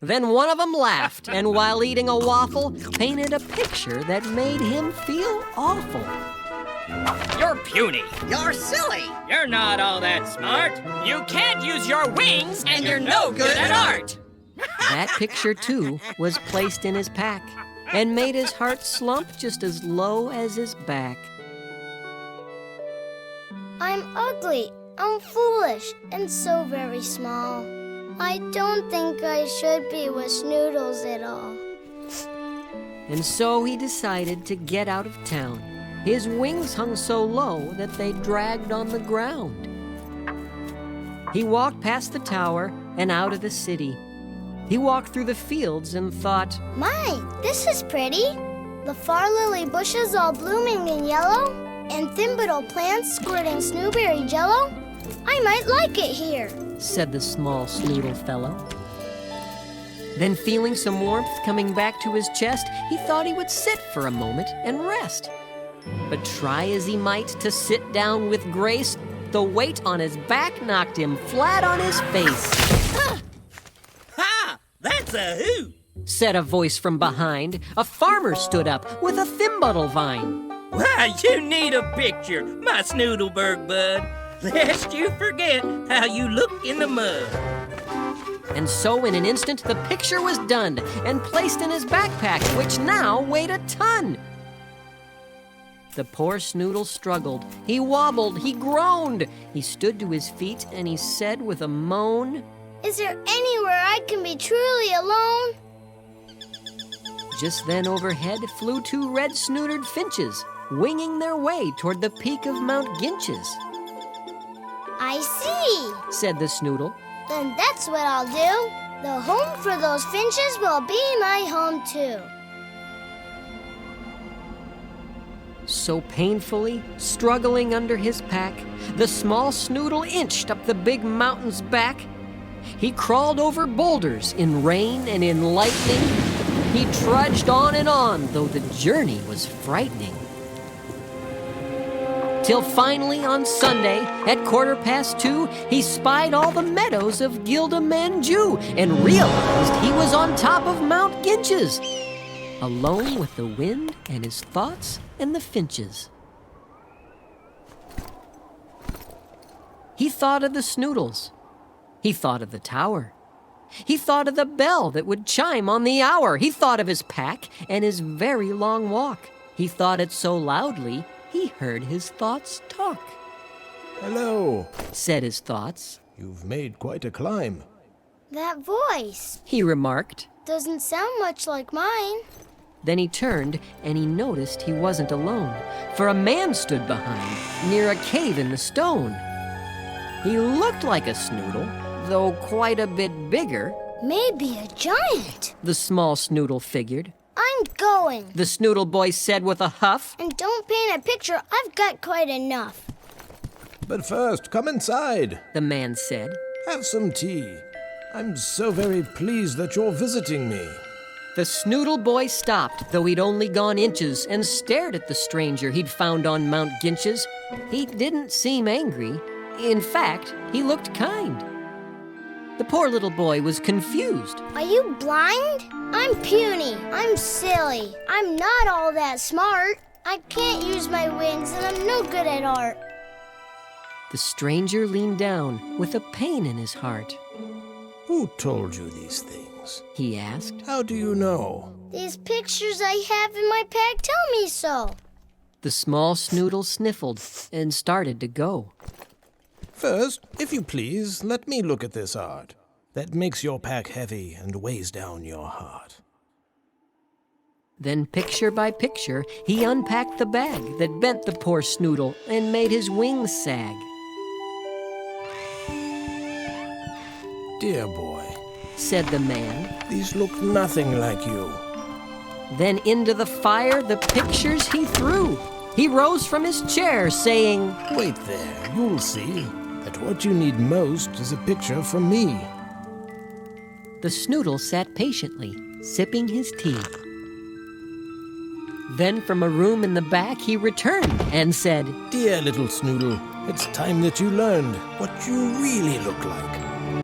Then one of them laughed, and while eating a waffle, painted a picture that made him feel awful. You're puny. You're silly. You're not all that smart. You can't use your wings, and you're no good at art. That picture, too, was placed in his pack and made his heart slump just as low as his back. I'm ugly, I'm foolish, and so very small. I don't think I should be with Snoodles at all. And so he decided to get out of town. His wings hung so low that they dragged on the ground. He walked past the tower and out of the city. He walked through the fields and thought, My, this is pretty. The far lily bushes all blooming in yellow, and thimbledoe plants squirting snowberry jello. I might like it here, said the small snoodle fellow. Then, feeling some warmth coming back to his chest, he thought he would sit for a moment and rest. But try as he might to sit down with grace, the weight on his back knocked him flat on his face. Ha! That's a hoot! Said a voice from behind. A farmer stood up with a thimble vine. Why, you need a picture, my Snoodleberg bud, lest you forget how you look in the mud. And so in an instant, the picture was done and placed in his backpack, which now weighed a ton. The poor Snoodle struggled. He wobbled, he groaned. He stood to his feet and he said with a moan, Is there anywhere I can be truly alone? Just then overhead flew two red-snootered finches, winging their way toward the peak of Mount Ginches. I see, said the Snoodle. Then that's what I'll do. The home for those finches will be my home too. So painfully, struggling under his pack, the small Snoodle inched up the big mountain's back. He crawled over boulders in rain and in lightning. He trudged on, though the journey was frightening. Till finally on Sunday, at 2:15, he spied all the meadows of Gildamanju and realized he was on top of Mount Ginches, alone with the wind and his thoughts and the finches. He thought of the Snoodles. He thought of the tower. He thought of the bell that would chime on the hour. He thought of his pack and his very long walk. He thought it so loudly, he heard his thoughts talk. Hello, said his thoughts. You've made quite a climb. That voice, he remarked, doesn't sound much like mine. Then he turned and he noticed he wasn't alone, for a man stood behind, near a cave in the stone. He looked like a Snoodle, though quite a bit bigger. Maybe a giant, the small Snoodle figured. I'm going, the Snoodle boy said with a huff. And don't paint a picture, I've got quite enough. But first, come inside, the man said. Have some tea. I'm so very pleased that you're visiting me. The Snoodle boy stopped, though he'd only gone inches, and stared at the stranger he'd found on Mount Ginches. He didn't seem angry. In fact, he looked kind. The poor little boy was confused. Are you blind? I'm puny. I'm silly. I'm not all that smart. I can't use my wings and I'm no good at art. The stranger leaned down with a pain in his heart. Who told you these things? He asked. How do you know? These pictures I have in my pack tell me so. The small Snoodle sniffled and started to go. First, if you please, let me look at this art. That makes your pack heavy and weighs down your heart. Then, picture by picture, he unpacked the bag that bent the poor Snoodle and made his wings sag. Dear boy, said the man, these look nothing like you. Then into the fire the pictures he threw. He rose from his chair, saying, Wait there, you'll see that what you need most is a picture from me. The Snoodle sat patiently, sipping his tea. Then from a room in the back he returned and said, Dear little Snoodle, it's time that you learned what you really look like.